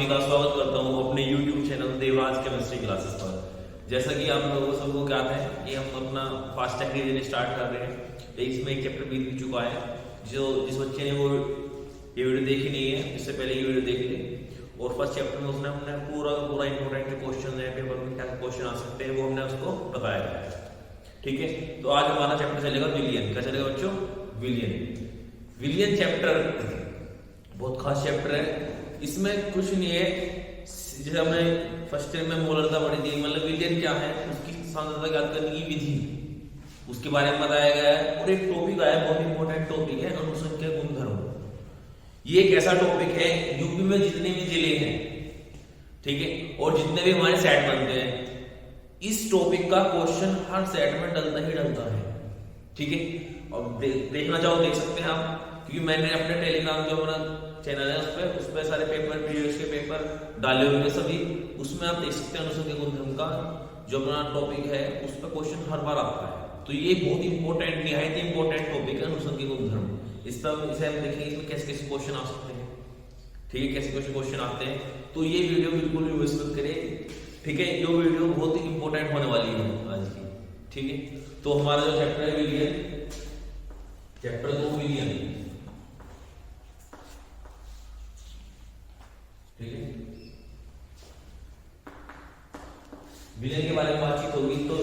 सभी का स्वागत करता हूँ अपने YouTube channel Devraj chemistry classes पर। जैसा कि आप लोगों को सबको ज्ञात है कि हम अपना फास्ट ट्रैक रिवीजन स्टार्ट कर रहे हैं। इसमें एक चैप्टर बीत भी चुका है। जिस बच्चे ने वो ये वीडियो देखी नहीं है, इससे पहले ये वीडियो देख ले। और फर्स्ट चैप्टर में उसने हमने पूरा इंपॉर्टेंट जो क्वेश्चन है, पेपर में क्या क्वेश्चन आ सकते हैं, वो हमने उसको बताया है। ठीक है, तो आज हमारा चैप्टर चलेगा विलियन। क्या चलेगा बच्चों? विलियन चैप्टर बहुत खास चैप्टर है। इसमें कुछ नहीं है, जैसे हमने फर्स्ट ईयर में मोलरता पढ़ी थी, मतलब विलियन क्या है, उसकी सांद्रता ज्ञात करने की विधि, उसके बारे में बताया गया है। और एक टॉपिक आया, बहुत इंपॉर्टेंट टॉपिक है, अनुसंख्यक गुणधर्म। ये एक ऐसा टॉपिक है, यूपी में जितने भी जिले हैं, ठीक है, और जितने भी हमारे सेट बनते हैं, इस टॉपिक का क्वेश्चन हर सेट में डलता ही डलता है। ठीक है, और देखना चाहो देख सकते हैं आप, क्योंकि मैंने अपने टेलीग्राम जो अपना चैनल है उस पर सारे पेपर, प्रीवियस के पेपर डाले हुए हैं सभी। उसमें आप देख सकते हैं अनुसंख्यक गुणधर्म का जो अपना टॉपिक है, उस पर क्वेश्चन हर बार आता है। तो ये बहुत इंपॉर्टेंट, निहायत इंपॉर्टेंट टॉपिक है अनुसंख्यक गुणधर्म। इसे हम देखेंगे इसमें कैसे कैसे क्वेश्चन आ सकते हैं। ठीक है, कैसे कैसे क्वेश्चन आते हैं, तो ये वीडियो बिल्कुल भी मिस मत करें। ठीक है, ये वीडियो बहुत ही इंपॉर्टेंट होने वाली है आज की। ठीक है, तो हमारा जो चैप्टर है विलियन, चैप्टर 2 विलियन। ठीक है, विलियन के बारे में बातचीत होगी। तो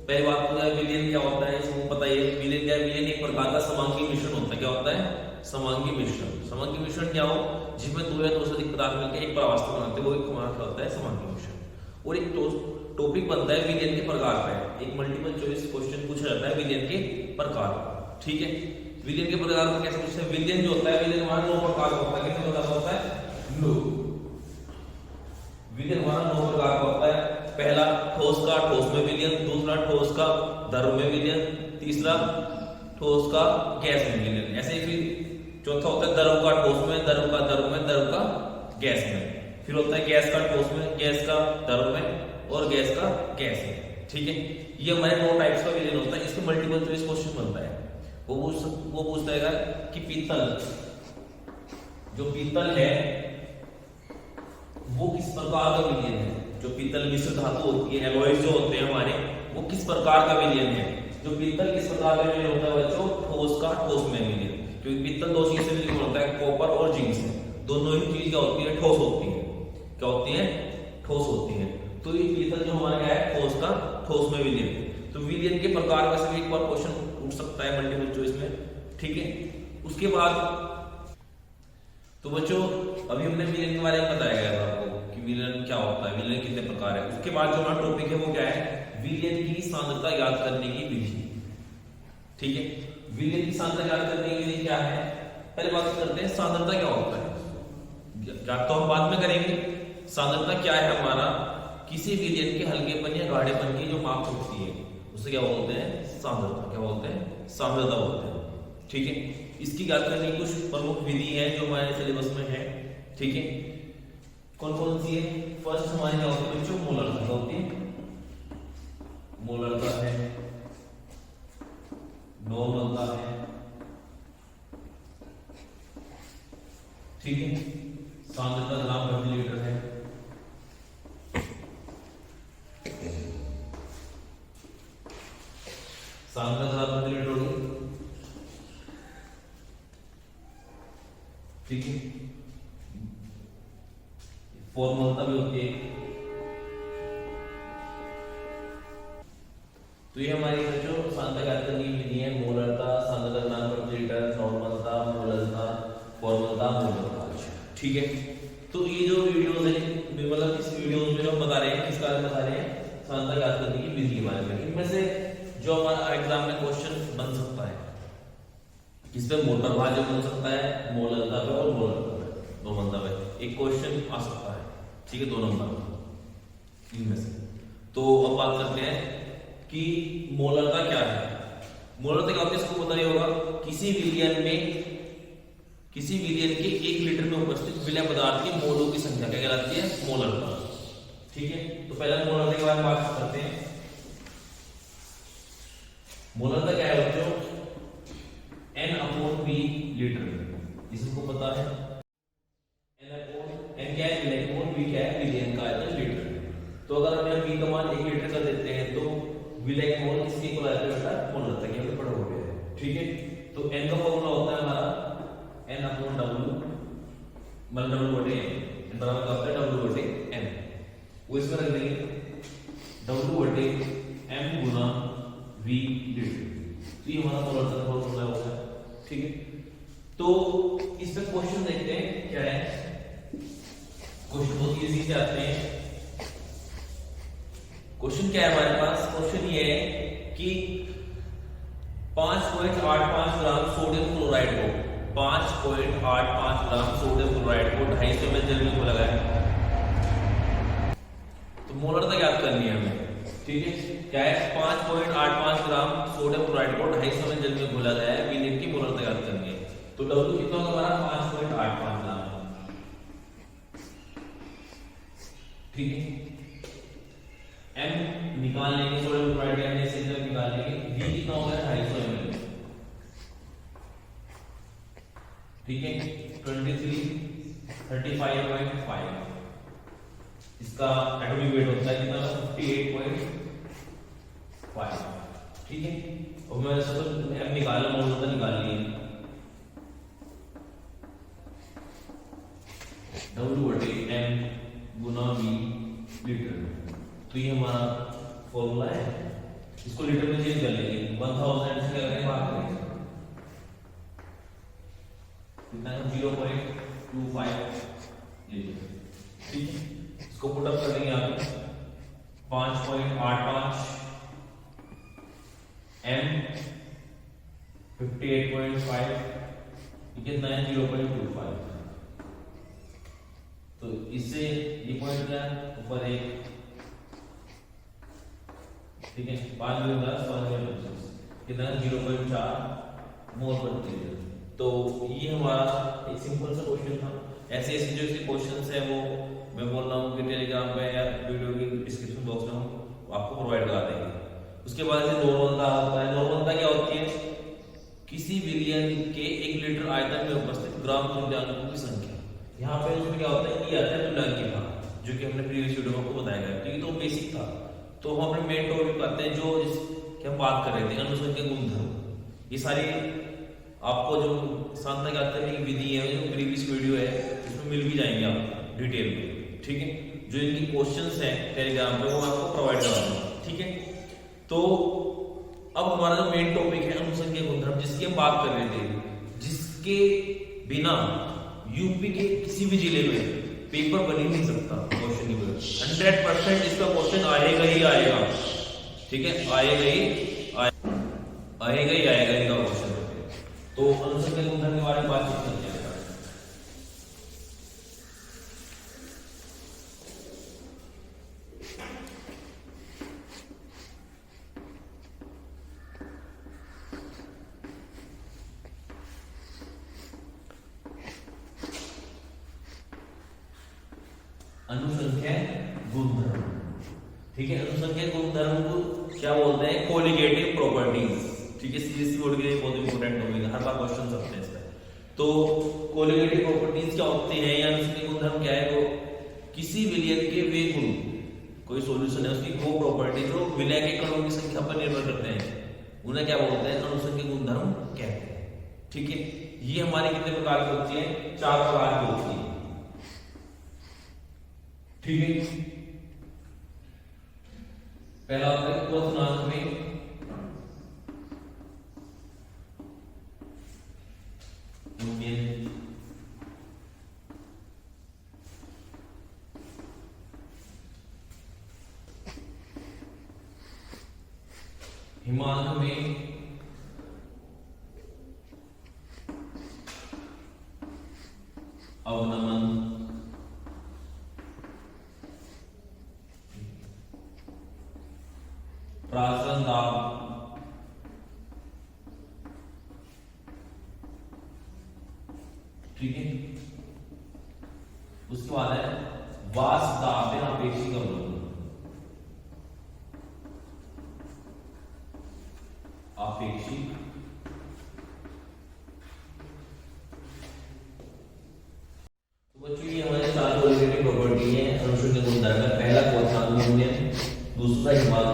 पहली बात तो विलियन क्या होता है, इसको पता ही है। विलियन क्या है? विलियन एक प्रकार का समांगी मिश्रण होता है। क्या होता है? समांगी मिश्रण। समांगी मिश्रण क्या हो, जिसमें दो या दो से अधिक पदार्थ मिलकर एक परावस्था बनाते हैं, वो एक हमारा होता है समांगी मिश्रण। और एक टॉपिक बनता है विलियन के प्रकार पर। एक मल्टीपल चॉइस क्वेश्चन पूछा जाता है विलियन के प्रकार। ठीक है, विलियन के प्रकार में कैसे पूछते हैं? विलियन जो होता है, विलियन हमारा 9 प्रकार का होता है। कितने प्रकार का होता है? 9। विलियन हमारा 9 प्रकार का होता है। पहला ठोस का, ठोस में विलियन। दूसरा ठोस का, द्रव में विलियन। तीसरा ठोस का, गैस में विलियन। ऐसे ही फिर चौथा होता है द्रव का ठोस में, द्रव का द्रव में, द्रव का गैस में। फिर होता है गैस का ठोस में, गैस का द्रव में, और गैस का गैस में। ठीक है, ये हमारे 9 टाइप्स का विलियन होता है। इसके मल्टीपल चॉइस क्वेश्चन बनता है। वो पूछता है कि पीतल, जो पीतल है वो किस प्रकार का विलियन है। जो पीतल मिश्र धातु होती है, एलॉयज जो होते हैं हमारे, वो किस प्रकार का विलियन है। जो पीतल किस प्रकार का विलियन होता है बच्चों? ठोस का, ठोस में विलियन। क्योंकि पीतल दो चीज से मिलकर होता है, कॉपर और जिंक से। दोनों ही चीज क्या होती है? ठोस होती है। क्या होती है? ठोस होती है। तो ये पीतल जो हमारा क्या है? ठोस का, ठोस में विलियन। तो विलियन के प्रकार में से भी एक बार क्वेश्चन उठ सकता है मल्टीपल चॉइस में। ठीक है, उसके बाद तो बच्चों अभी हमने विलियन के बारे में बताया गया था आपको कि विलियन क्या होता है, विलियन कितने प्रकार है। उसके बाद जो हमारा टॉपिक है वो क्या है? विलियन की सांद्रता याद करने की विधि। ठीक है, विलियन की सांद्रता याद करने की विधि क्या है? पहले बात करते हैं सांद्रता क्या होता है। याद तो हम बाद में करेंगे। सांद्रता क्या है हमारा? किसी विलियन के हल्केपन या गाढ़ेपन की जो माप होती है, उसे क्या बोलते हैं? सांद्रता। क्या बोलते हैं? सांद्रता बोलते हैं। ठीक है, इसकी याद करने की कुछ प्रमुख विधि है जो हमारे सिलेबस में है। ठीक है, कौन कौन सी है? फर्स्ट हमारी क्या होती है बच्चों? मोलरता होती है। मोलरता है, नॉर्मलता है। ठीक है, सांद्रता ग्राम प्रति लीटर है। सांद्रता ग्राम प्रति लीटर होगी। ठीक है, फॉर्मूला भी होती है। तो ये हमारी जो सांद्रता ज्ञात करने की विधि है, मोलरता, सांद्रता ग्राम प्रति लीटर, नॉर्मलता, मोलरता, फॉर्मूला, मोलरता। ठीक है, तो ये जो वीडियोस है, मतलब इस वीडियोस में हम बता रहे हैं, किस बारे में बता रहे हैं? सांद्रता ज्ञात करने की विधि के बारे में। इनमें से जो हमारा एग्जाम में क्वेश्चन बन सकता है, इस पे मोटर भाज्य बन सकता है, मोलरता पे और मोलरता पे, दो नंबर पे एक क्वेश्चन आ सकता है। ठीक है, 2 नंबर इनमें से। तो अब बात करते हैं कि मोलरता क्या है। मोलरता क्या होती है, सबको पता ही होगा। किसी विलियन के 1 लीटर में उपस्थित विलय पदार्थ के मोलों की संख्या क्या कहलाती है? मोलरता। ठीक है, तो पहले मोलरता के बारे में बात करते हैं। मोलरता क्या है बच्चों? N/V लीटर, इसको पता है। N/N क्या है विलय का मोल, v क्या है विलयन का आयतन लीटर। तो अगर हम यहाँ v का मान 1 लीटर का देते हैं तो विलय का मोल किसके इक्वल आता है बेटा, मोल रहता है, ये हमें पढ़ा हो गया है, ठीक है। तो n का फॉर्मूला होता है हमारा n अपॉन w मतलब w बटे n बराबर होता है w बटे m, वो इसमें रख देंगे w बटे m गुना v लीटर। तो ये हमारा मोल फॉर्मूला होगा, ठीक है। तो इस पे क्वेश्चन देखते हैं क्या है। क्वेश्चन बहुत इजी से आते हैं। क्वेश्चन क्या है हमारे पास, क्वेश्चन ये है कि 5.85 ग्राम सोडियम क्लोराइड को 5.85 ग्राम सोडियम क्लोराइड को 250 ml जल में घोला गया। तो मोलरता ज्ञात करनी है हमें, ठीक है। क्या है 5.85 ग्राम सोडियम क्लोराइड को 250 ml जल में घोला गया है, विलयन की मोलरता ज्ञात करनी है। तो W कितना होगा हमारा 5.85 ग्राम, ठीक है। M निकाल लेंगे, सोडियम क्लोराइड का हमने सिग्नल निकाल लेंगे। V कितना होगा 250 ml, ठीक है। 35.5 इसका एटॉमिक वेट होता है कितना 58.5, ठीक है। और मैं सब M निकाला, मोलरता निकाल ली, W बटे M गुना V लीटर। तो ये हमारा फॉर्मूला है, इसको लीटर में चेंज कर लेंगे, 1000 से क्या करेंगे भाग करेंगे, कितना है 0.25 लीटर, ठीक है। इसको पुट अप कर देंगे यहाँ पे 5.85 M 58.5 कितना है 0.25। तो इससे ये पॉइंट क्या है ऊपर एक, ठीक है। 5 कितना 0.4 मोल प्रति लीटर। तो ये हमारा एक सिंपल सा क्वेश्चन था। ऐसे ऐसे जो इसके क्वेश्चंस है वो मैं बोल रहा हूँ कि टेलीग्राम पे या वीडियो की डिस्क्रिप्शन बॉक्स में हम आपको प्रोवाइड करा देंगे। उसके बाद से नॉर्मलता होता है। नॉर्मलता क्या होती है, किसी विलयन के 1 लीटर आयतन में उपस्थित ग्राम तुल्यांकों की संख्या। यहाँ पे उसमें क्या होता है, ये आता है तुल्यांक का, जो कि हमने प्रीवियस वीडियो में आपको बताया गया, क्योंकि तो बेसिक था। तो हम अपने मेन टॉपिक आते हैं जो जिसकी हम बात कर रहे थे, अनुसंख्या गुणधर्म। ये सारी आपको जो सांख्यिकी ज्ञात करने की विधि है, जो प्रीवियस वीडियो है उसमें मिल भी जाएंगे आपको डिटेल में, ठीक है। जो इनकी क्वेश्चंस हैं टेलीग्राम पे वो आपको प्रोवाइड करा दूंगा, ठीक है। तो अब हमारा जो मेन टॉपिक है अनुसंख्या गुणधर्म, जिसकी हम बात कर रहे थे, जिसके बिना यूपी के किसी भी जिले में पेपर बन ही नहीं सकता। क्वेश्चन की 100% इसका क्वेश्चन आएगा ही आएगा, ठीक है, आएगा ही आएगा इनका क्वेश्चन। तो अनुसंख्या गुणधर्म के बारे में बातचीत करते हैं। अनुसंख्या गुणधर्म, ठीक है। अनुसंख्या गुणधर्म को क्या बोलते हैं, कोलिगेटिव प्रॉपर्टीज, ठीक है। सीरीज बोर्ड के लिए बहुत इंपॉर्टेंट टॉपिक है, हर बार क्वेश्चन आते हैं इसका। तो कोलिगेटिव प्रॉपर्टीज क्या होती हैं या अनुसंख्या गुणधर्म क्या है, वो किसी विलयन के वे गुण, कोई सॉल्यूशन है उसकी वो प्रॉपर्टी जो विलय के कणों की संख्या पर निर्भर करते हैं, उन्हें क्या बोलते हैं, अनुसंख्या गुणधर्म कहते हैं, ठीक है। ये हमारी कितने प्रकार की होती है, 4 प्रकार की होती है, ठीक है। पहला होता है क्वथनांक में हिमांक में अवनमन, प्रासन दाब, ठीक है। उसके बाद है वास दाब या अपेक्षिक अवलोकन, अपेक्षिक तो बच्चों ये हमारे 4 कोलिगेटिव प्रॉपर्टी है अनुशून्य गुणधर्म है। पहला क्वथनांक मूल्य, दूसरा हिमांक,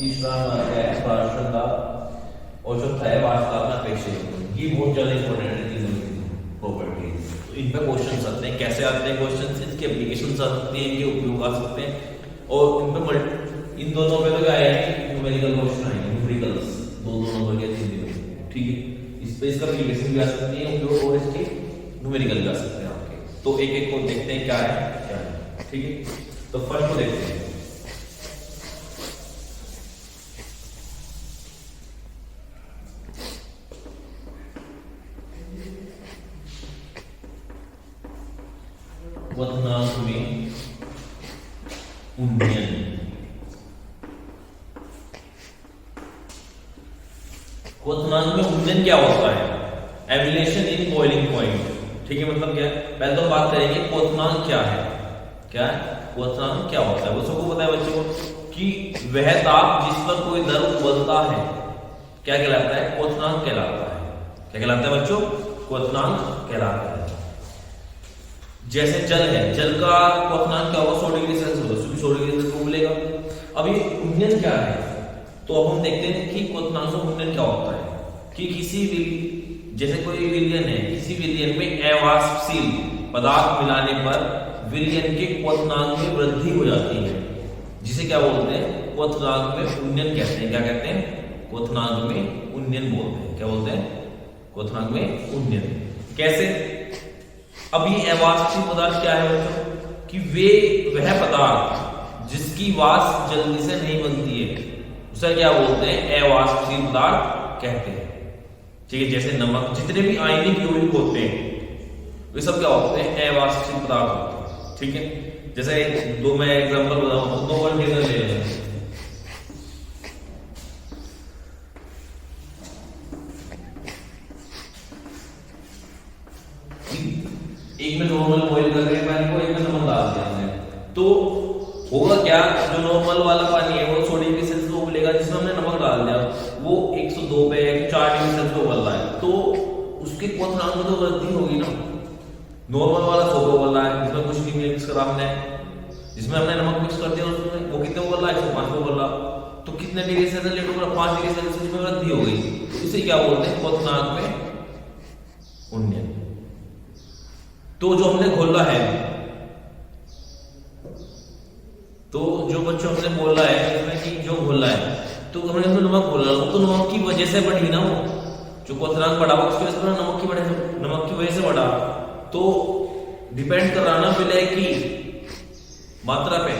तीसरा है प्राशंता और चौथा है वास्तव अपेक्षित। ये बहुत ज्यादा इंपॉर्टेंट है तीनों प्रॉपर्टी। तो इन पे क्वेश्चंस आते हैं। कैसे आते हैं क्वेश्चंस? इसके एप्लीकेशंस आ सकते हैं, इनके उपयोग आ सकते हैं और इन दोनों पे तो क्या है न्यूमेरिकल क्वेश्चन आएंगे, न्यूमेरिकल्स दो नंबर के 3 दिन। ठीक है, इस पे इसका एप्लीकेशन भी आ सकती है उपयोग और इसके न्यूमेरिकल भी आ सकते हैं आपके। तो एक एक को देखते हैं क्या है। ठीक है, तो फर्स्ट को देखते हैं। क्वथनांक में उन्नयन। क्वथनांक में उन्नयन क्या होता है? एविलेशन इन बॉइलिंग पॉइंट। ठीक है, मतलब क्या है? पहले तो बात करेंगे क्वथनांक क्या है। क्या है क्वथनांक? क्या होता है वो सबको पता है बच्चों को कि वह ताप जिस पर कोई द्रव उबलता है क्या कहलाता है? क्वथनांक कहलाता है। क्या कहलाता है बच्चों? क्वथनांक कहलाता है। जैसे जल है, जल का क्वथनांक क्या होगा? 100 डिग्री सेल्सियस होगा, 100 डिग्री सेल्सियस उबलेगा। अब ये उन्नयन क्या है? तो अब हम देखते हैं कि क्वथनांक में उन्नयन क्या होता है। कि किसी भी जैसे कोई विलयन है, किसी विलयन में अवाष्पशील पदार्थ मिलाने पर विलयन के क्वथनांक में वृद्धि हो जाती है, जिसे क्या बोलते हैं? क्वथनांक में उन्नयन कहते हैं। क्या कहते हैं? क्वथनांक में उन्नयन बोलते हैं। क्या बोलते हैं? क्वथनांक में उन्नयन। कैसे? अब ये अवाष्पशील पदार्थ क्या है बच्चों? कि वह पदार्थ जिसकी वाष्प जल्दी से नहीं बनती है उसे क्या बोलते हैं? अवाष्पशील पदार्थ कहते हैं। ठीक है, जैसे नमक, जितने भी आयनिक यौगिक होते हैं वे सब क्या होते हैं? अवाष्पशील पदार्थ होते हैं। ठीक है, जैसे दो मैं एग्जांपल बताऊं, 2 कंटेनर ले लें। एक में नॉर्मल बॉईल कर रहे हैं पानी को, एक में नमक डाल दिया हमने, तो होगा क्या? जो नॉर्मल वाला पानी है वो 100 डिग्री सेल्सियस उबलेगा, जिसमें हमने नमक डाल दिया वो 102 पे 4 डिग्री सेल्सियस उबल रहा है, तो उसके क्वथनांक में तो वृद्धि होगी ना। नॉर्मल वाला 100 पे उबल रहा है, जिसमें कुछ नहीं मिक्स करा हमने, जिसमें हमने नमक मिक्स कर दिया उसमें, वो कितने उबल रहा है? 105 पे उबल रहा। तो कितने डिग्री सेल्सियस लेट होगा? 5 डिग्री सेल्सियस में वृद्धि हो गई। तो इसे क्या बोलते हैं? क्वथनांक में उन्नयन। तो जो हमने घोला है, तो जो बच्चों हमने बोला है इसमें कि जो घोला है, तो हमने उसमें नमक घोला, तो नमक की वजह से बढ़ी ना वो, जो क्वथनांक बढ़ा उसकी वजह से नमक की वजह से बढ़ा। तो डिपेंड कर रहा ना विलय की मात्रा पे।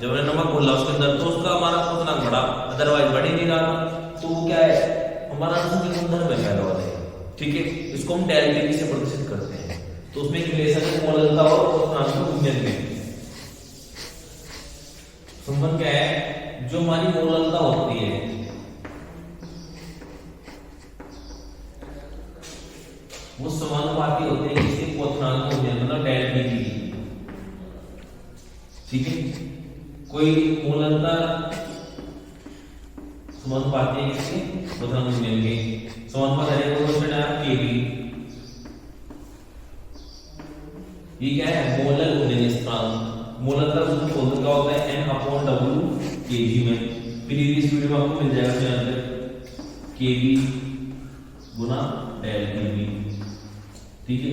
जब हमने नमक घोला उसके अंदर तो उसका हमारा क्वथनांक बढ़ा, अदरवाइज बढ़ ही नहीं रहा। तो वो क्या है? हमारा गुणधर्म है पहला वाला। ठीक है, इसको हम डेरिवेटिव से प्रदर्शित करते हैं। तो उसमें एक रिलेशन है मोललता और क्वथनांक में उन्नयन में। संबंध क्या है? जो हमारी मोललता होती है वो समानुपाती होते हैं किसी क्वथनांक में उन्नयन, मतलब डेल्टा की। ठीक है, कोई मोललता समानुपाती है किसी क्वथनांक में उन्नयन के। समानुपात है वो क्वेश्चन है केबी। ये क्या है? मोलर उन्नयन स्थिरांक। मोललता सूत्र फॉर्मूला क्या होता है? n/w kg में। प्रीवियस वीडियो में आपको मिल जाएगा चैनल पे, kb गुना डेल kb। ठीक है,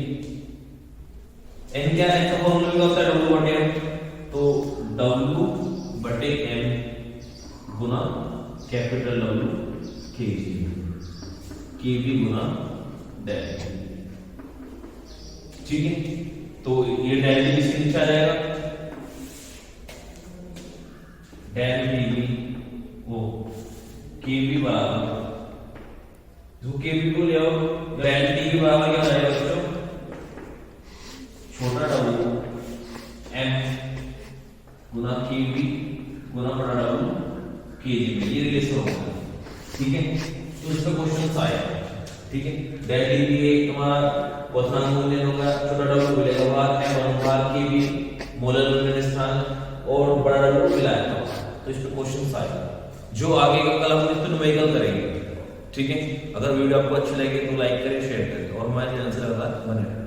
n क्या है? तो फॉर्मूला क्या होता है? w/m। तो w/m गुना कैपिटल W kg, kb गुना डेल। ठीक है, तो ये डेल किसके नीचे आ जाएगा? डेल kb वो kb बराबर, जो kb को ले आओ, डेल t के बराबर क्या हो जाएगा बच्चों? छोटा w m गुना kb गुना बड़ा w kg में। ये रिलेशन होगा। ठीक है, तो इसका क्वेश्चन आएगा। ठीक है, डेल t भी एक तुम्हारा क्वथनांक मूल्य होगा, छोटा w मिलेगा बाहर, m अनुपात kb मोलर उन्नयन स्थान और बड़ा w मिलाएगा। तो इस पे क्वेश्चन आएगा जो आगे का कल हम इसको न्यूमेरिकल करेंगे। ठीक है, अगर वीडियो आपको अच्छी लगे तो लाइक करें, शेयर करें और हमारे चैनल से लगातार बने रहें।